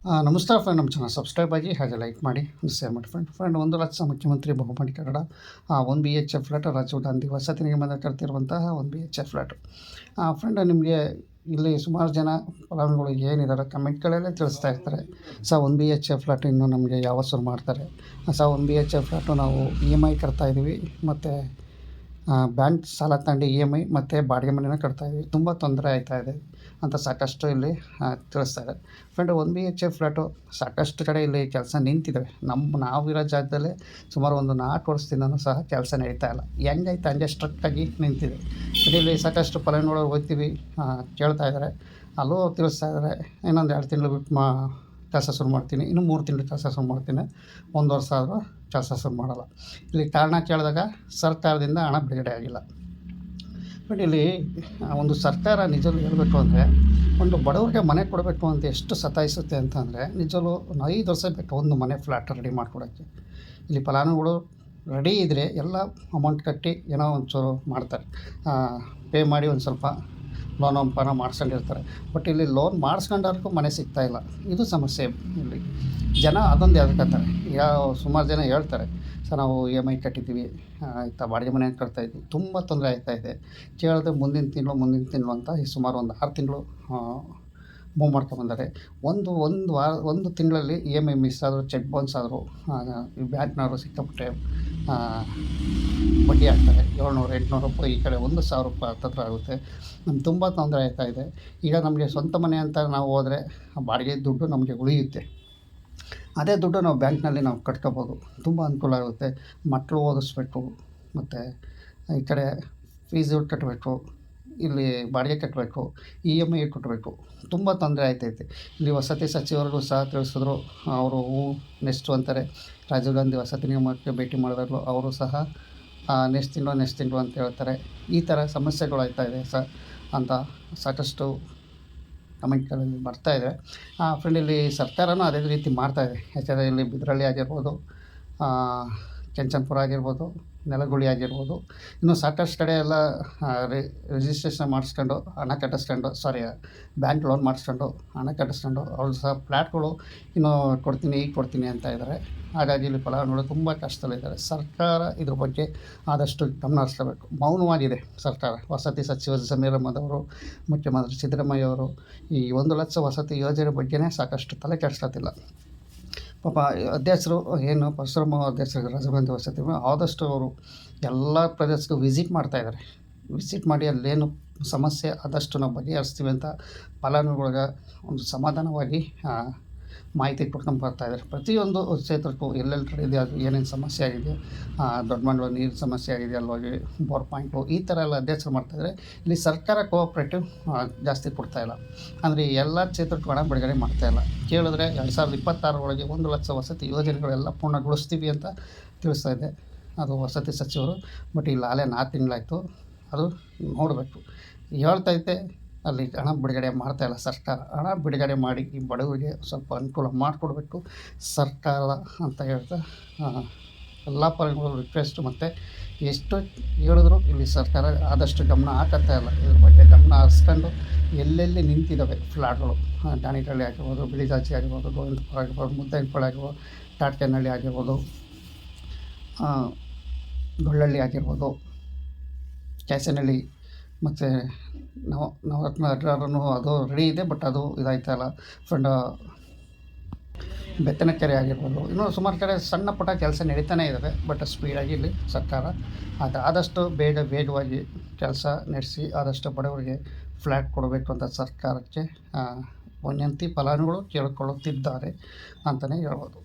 ನಮಸ್ಕಾರ ಫ್ರೆಂಡ್, ನಮ್ಮ channel subscribe ಆಗಿ ಹಾಗೆ ಲೈಕ್ ಮಾಡಿ ಶೇರ್ ಮಾಡಿ. ಫ್ರೆಂಡ್ 1,00,000 ಮುಖ್ಯಮಂತ್ರಿ ಬಹುಮಹಡಿ ಕಟ್ಟಡ 1 BHK ಫ್ಲ್ಯಾಟ್ ರಾಜೀವ್ ಗಾಂಧಿ ವಸತಿ ನಿಗಮದ ಕಟ್ತಿರುವಂತಹ 1 BHK ಫ್ಲ್ಯಾಟು. ಫ್ರೆಂಡ್, ನಿಮಗೆ ಇಲ್ಲಿ ಸುಮಾರು ಜನ ಫಲಾನುಭವಿಗಳು ಏನಿದ್ದಾರೆ ಕಮೆಂಟ್ಗಳಲ್ಲೇ ತಿಳಿಸ್ತಾ ಇರ್ತಾರೆ, 1 BHK ಫ್ಲ್ಯಾಟು ಇನ್ನೂ ನಮಗೆ ಯಾವಾಗ ಶುರು ಮಾಡ್ತಾರೆ, 1 BHK ಫ್ಲ್ಯಾಟು ನಾವು EMI ಕಟ್ತಾಯಿದ್ದೀವಿ, ಮತ್ತು ಬ್ಯಾಂಕ್ ಸಾಲ ತಗೊಂಡು EMI ಮತ್ತು ಬಾಡಿಗೆ ಮನೆನ ಕಟ್ತಾಯಿದ್ದೀವಿ, ತುಂಬ ತೊಂದರೆ ಆಯ್ತಾಯಿದೆ ಅಂತ ಸಾಕಷ್ಟು ಇಲ್ಲಿ ತಿಳಿಸ್ತಾರೆ. ಫ್ರೆಂಡ್, 1 BHK ಫ್ಲ್ಯಾಟು ಸಾಕಷ್ಟು ಕಡೆ ಇಲ್ಲಿ ಕೆಲಸ ನಿಂತಿದ್ದಾವೆ. ನಾವಿರೋ ಜಾಗದಲ್ಲೇ ಸುಮಾರು ಒಂದು 4 ವರ್ಷದಿಂದನೂ ಸಹ ಕೆಲಸ ನಡೀತಾ ಇಲ್ಲ. ಹೆಂಗೈತೆ ಹಂಗೆ ಸ್ಟ್ರಕ್ಟಾಗಿ ನಿಂತಿದೆ. ಇಲ್ಲಿ ಸಾಕಷ್ಟು ಫಲಾನುಭವಿಗಳು ಹೋಗ್ತೀವಿ, ಕೇಳ್ತಾ ಇದ್ದಾರೆ, ಅಲ್ಲೂ ತಿಳಿಸ್ತಾ ಇದ್ದಾರೆ ಇನ್ನೊಂದು 2 ತಿಂಗಳು ಬಿಟ್ಟು ಕೆಲಸ ಶುರು ಮಾಡ್ತೀನಿ, ಇನ್ನು 3 ತಿಂಗಳು ಕೆಲಸ ಶುರು ಮಾಡ್ತೀನಿ, 1 ವರ್ಷ ಆದರೂ ಕೆಲಸ ಶುರು ಮಾಡೋಲ್ಲ. ಇಲ್ಲಿ ಕಾರಣ ಕೇಳಿದಾಗ ಸರ್ಕಾರದಿಂದ ಹಣ ಬಿಡುಗಡೆ ಆಗಿಲ್ಲ. ಬಟ್ ಇಲ್ಲಿ ಒಂದು ಸರ್ಕಾರ ನಿಜವೂ ಹೇಳಬೇಕು ಅಂದರೆ, ಒಂದು ಬಡವರಿಗೆ ಮನೆ ಕೊಡಬೇಕು ಅಂತ ಎಷ್ಟು ಸತಾಯಿಸುತ್ತೆ ಅಂತಂದರೆ, ನಿಜವೂ 5 ವರ್ಷ ಬೇಕು ಒಂದು ಮನೆ ಫ್ಲ್ಯಾಟ್ ರೆಡಿ ಮಾಡಿಕೊಡೋಕ್ಕೆ. ಇಲ್ಲಿ ಫಲಾನುಭವಿಗಳು ರೆಡಿ ಇದ್ದರೆ ಎಲ್ಲ ಅಮೌಂಟ್ ಕಟ್ಟಿ ಏನೋ ಒಂಚೂರು ಮಾಡ್ತಾರೆ, ಪೇ ಮಾಡಿ ಒಂದು ಸ್ವಲ್ಪ ಲೋನ್ ಪಾನ ಮಾಡಿಸ್ಕೊಂಡಿರ್ತಾರೆ. ಬಟ್ ಇಲ್ಲಿ ಲೋನ್ ಮಾಡಿಸ್ಕೊಂಡವ್ರಿಗೂ ಮನೆ ಸಿಗ್ತಾಯಿಲ್ಲ. ಇದು ಸಮಸ್ಯೆ. ಇಲ್ಲಿ ಜನ ಅದೊಂದು ಹೇಳ್ಕೊತಾರೆ. ಸುಮಾರು ಜನ ಹೇಳ್ತಾರೆ, ನಾವು EMI ಕಟ್ಟಿದ್ದೀವಿ, ಆಯಿತಾ, ಬಾಡಿಗೆ ಮನೆ ಕಟ್ತಾಯಿದ್ವಿ, ತುಂಬ ತೊಂದರೆ ಆಗ್ತಾಯಿದೆ. ಕೇಳಿದ್ರೆ ಮುಂದಿನ ತಿಂಗಳು ಅಂತ ಈ ಸುಮಾರು ಒಂದು 6 ತಿಂಗಳು ಮೂವ್ ಮಾಡ್ಕೊಂಬಂದರೆ, ಒಂದು ತಿಂಗಳಲ್ಲಿ EMI ಮಿಸ್ ಆದರೂ, ಚೆಕ್ ಬೌನ್ಸ್ ಆದರೂ, ಈ ಬ್ಯಾಂಕ್ನವರು ಸಿಕ್ಕಾಪಟ್ಟೆ ಬಡ್ಡಿ ಹಾಕ್ತಾರೆ. 700-800 ರೂಪಾಯಿ, ಈ ಕಡೆ 1,000 ರೂಪಾಯಿ ಹತ್ತತ್ರ ಆಗುತ್ತೆ. ನಮ್ಗೆ ತುಂಬ ತೊಂದರೆ ಆಗ್ತಾಯಿದೆ. ಈಗ ನಮಗೆ ಸ್ವಂತ ಮನೆ ಅಂತ ನಾವು ಹೋದರೆ ಬಾಡಿಗೆ ದುಡ್ಡು ನಮಗೆ ಉಳಿಯುತ್ತೆ. ಅದೇ ದುಡ್ಡು ನಾವು ಬ್ಯಾಂಕ್ನಲ್ಲಿ ನಾವು ಕಟ್ಕೋಬೋದು, ತುಂಬ ಅನುಕೂಲ ಆಗುತ್ತೆ. ಮಕ್ಕಳು ಓದಿಸ್ಬೇಕು, ಮತ್ತು ಈ ಕಡೆ ಫೀಸು ಕಟ್ಟಬೇಕು, ಇಲ್ಲಿ ಬಾಡಿಗೆ ಕಟ್ಟಬೇಕು, EMI ಕಟ್ಟಬೇಕು, ತುಂಬ ತೊಂದರೆ ಆಗ್ತೈತೆ. ಇಲ್ಲಿ ವಸತಿ ಸಚಿವರಿಗೂ ಸಹ ತಿಳಿಸಿದ್ರು, ಅವರು ನೆಕ್ಸ್ಟು ಅಂತಾರೆ. ರಾಜೀವ್ ಗಾಂಧಿ ವಸತಿ ನಿಗಮಕ್ಕೆ ಭೇಟಿ ಮಾಡಿದಾಗಲೂ ಅವರು ಸಹ ನೆಕ್ಸ್ಟ್ ತಿಂಗಳು ಅಂತ ಹೇಳ್ತಾರೆ. ಈ ಥರ ಸಮಸ್ಯೆಗಳು ಆಗ್ತಾಯಿದೆ ಅಂತ ಸಾಕಷ್ಟು ಕಮೆಂಟ್ಗಳಲ್ಲಿ ಬರ್ತಾಯಿದೆ. ಫ್ರೆಂಡ್, ಇಲ್ಲಿ ಸರ್ಕಾರನೂ ಅದೇ ರೀತಿ ಮಾಡ್ತಾಯಿದೆ. ಯಾಕೆಂದರೆ ಇಲ್ಲಿ ಬಿದರಳ್ಳಿ ಆಗಿರ್ಬೋದು, ಕೆಂಚನಪುರ ಆಗಿರ್ಬೋದು, ನೆಲಗುಳಿ ಆಗಿರ್ಬೋದು, ಇನ್ನು ಸಾಕಷ್ಟು ಕಡೆ ಎಲ್ಲ ರಿಜಿಸ್ಟ್ರೇಷನ್ ಮಾಡಿಸ್ಕೊಂಡು ಹಣ ಕಟ್ಟಿಸ್ಕೊಂಡು, ಬ್ಯಾಂಕ್ ಲೋನ್ ಮಾಡಿಸ್ಕೊಂಡು ಹಣ ಕಟ್ಟಿಸ್ಕೊಂಡು ಅವ್ರು ಸಹ ಫ್ಲ್ಯಾಟ್ಗಳು ಇನ್ನೂ ಕೊಡ್ತೀನಿ ಅಂತ ಇದ್ದಾರೆ. ಹಾಗಾಗಿ ಇಲ್ಲಿ ಫಲಾನುಭವಿಗಳು ತುಂಬ ಕಷ್ಟದಲ್ಲಿದ್ದಾರೆ. ಸರ್ಕಾರ ಇದ್ರ ಬಗ್ಗೆ ಆದಷ್ಟು ಗಮನ ಹರಿಸ್ಕೋಬೇಕು. ಮೌನವಾಗಿದೆ ಸರ್ಕಾರ. ವಸತಿ ಸಚಿವ ಜಮೀರ್ ಅಹ್ಮದ್ ಅವರು, ಮುಖ್ಯಮಂತ್ರಿ ಸಿದ್ದರಾಮಯ್ಯ ಅವರು ಈ 1,00,000 ವಸತಿ ಯೋಜನೆ ಬಗ್ಗೆನೇ ಸಾಕಷ್ಟು ತಲೆ ಕೆಡಿಸ್ಕೊತಿಲ್ಲ. ಪಾಪ ಅಧ್ಯಕ್ಷರು ಏನು ಪರಶುರಾಮ ಅಧ್ಯಕ್ಷರು ರಾಜೀವ್ ಗಾಂಧಿ ವಸತಿ ಆದಷ್ಟು ಅವರು ಎಲ್ಲ ಪ್ರದೇಶಕ್ಕೂ ವಿಸಿಟ್ ಮಾಡ್ತಾಯಿದ್ದಾರೆ. ವಿಸಿಟ್ ಮಾಡಿ ಅಲ್ಲೇನು ಸಮಸ್ಯೆ ಆದಷ್ಟು ನಾವು ಬಗೆಹರಿಸ್ತೀವಿ ಅಂತ ಫಲಾನುಭವಿಗಳಿಗೆ ಒಂದು ಸಮಾಧಾನವಾಗಿ ಮಾಹಿತಿ ಕೊಟ್ಕೊಂಡು ಬರ್ತಾಯಿದ್ದಾರೆ. ಪ್ರತಿಯೊಂದು ಕ್ಷೇತ್ರಕ್ಕೂ ಎಲ್ಲೆಲ್ಲಿ ಕಡೆ ಇದೆ, ಅದು ಏನೇನು ಸಮಸ್ಯೆ ಆಗಿದೆ, ದೊಡ್ಡ ಮಂಡಲ ನೀರು ಸಮಸ್ಯೆ ಆಗಿದೆ ಅಲ್ಲೋಗಿ ಬೋರ್ ಪಾಯಿಂಟು, ಈ ಥರ ಎಲ್ಲ ಅಧ್ಯಕ್ಷರು ಮಾಡ್ತಾಯಿದ್ದಾರೆ. ಇಲ್ಲಿ ಸರ್ಕಾರ ಕೋಆಪ್ರೇಟಿವ್ ಜಾಸ್ತಿ ಕೊಡ್ತಾಯಿಲ್ಲ. ಅಂದರೆ ಎಲ್ಲ ಕ್ಷೇತ್ರಕ್ಕೂ ಹಣ ಬಿಡುಗಡೆ ಮಾಡ್ತಾಯಿಲ್ಲ. ಕೇಳಿದ್ರೆ 2026 ಒಳಗೆ 1,00,000 ವಸತಿ ಯೋಜನೆಗಳೆಲ್ಲ ಪೂರ್ಣಗೊಳಿಸ್ತೀವಿ ಅಂತ ತಿಳಿಸ್ತಾ ಇದೆ ಅದು ವಸತಿ ಸಚಿವರು. ಬಟ್ ಇಲ್ಲಿ ಆಲೇ 4 ತಿಂಗಳಾಯಿತು. ಅದು ನೋಡಬೇಕು. ಹೇಳ್ತೈತೆ, ಅಲ್ಲಿ ಹಣ ಬಿಡುಗಡೆ ಮಾಡ್ತಾಯಿಲ್ಲ ಸರ್ಕಾರ. ಹಣ ಬಿಡುಗಡೆ ಮಾಡಿ ಈ ಬಡವರಿಗೆ ಸ್ವಲ್ಪ ಅನುಕೂಲ ಮಾಡಿಕೊಡ್ಬೇಕು ಸರ್ಕಾರ ಅಂತ ಹೇಳ್ತಾ, ಎಲ್ಲ ಪರಗಳು ರಿಕ್ವೆಸ್ಟು. ಮತ್ತು ಎಷ್ಟು ಹೇಳಿದ್ರು ಇಲ್ಲಿ ಸರ್ಕಾರ ಆದಷ್ಟು ಗಮನ ಹಾಕತ್ತಾ ಇಲ್ಲ. ಇದ್ರ ಬಗ್ಗೆ ಗಮನ ಹರಿಸ್ಕೊಂಡು ಎಲ್ಲೆಲ್ಲಿ ನಿಂತಿದ್ದಾವೆ ಫ್ಲ್ಯಾಟ್ಗಳು, ದಾನಿಗಳ್ಳಿ ಆಗಿರ್ಬೋದು, ಬಿಳಿಜಾಚಿ ಆಗಿರ್ಬೋದು, ಗೋವಿಂದಪುರ ಆಗಿರ್ಬೋದು, ಮುದ್ದಾಯಿನಪಾಳ್ಯ ಆಗಿರ್ಬೋದು, ಟಾಟ್ಕೇನಹಳ್ಳಿ ಆಗಿರ್ಬೋದು, ಗೊಳ್ಳಳ್ಳಿ ಆಗಿರ್ಬೋದು, ಕ್ಯಾಸನಹಳ್ಳಿ, ಮತ್ತು ನವರತ್ನ ಅಡ್ರಾರನು ಅದು ರೆಡಿ ಇದೆ. ಬಟ್ ಅದು ಇದಾಯ್ತಲ್ಲ ಫ್ರೆಂಡ್. ಬೆತ್ತನಕೆರೆ ಆಗಿರ್ಬೋದು, ಇನ್ನೂ ಸುಮಾರು ಕಡೆ ಸಣ್ಣ ಪುಟ್ಟ ಕೆಲಸ ನಡೀತಾನೆ ಇದ್ದಾವೆ. ಬಟ್ ಸ್ಪೀಡಾಗಿ ಇಲ್ಲಿ ಸರ್ಕಾರ ಆದಷ್ಟು ವೇಗವಾಗಿ ಕೆಲಸ ನಡೆಸಿ ಆದಷ್ಟು ಬಡವರಿಗೆ ಫ್ಲ್ಯಾಟ್ ಕೊಡಬೇಕು ಅಂತ ಸರ್ಕಾರಕ್ಕೆ ವಿನಂತಿ ಫಲಾನುಭವಿಗಳು ಕೇಳಿಕೊಳ್ಳುತ್ತಿದ್ದಾರೆ ಅಂತಲೇ ಹೇಳ್ಬೋದು.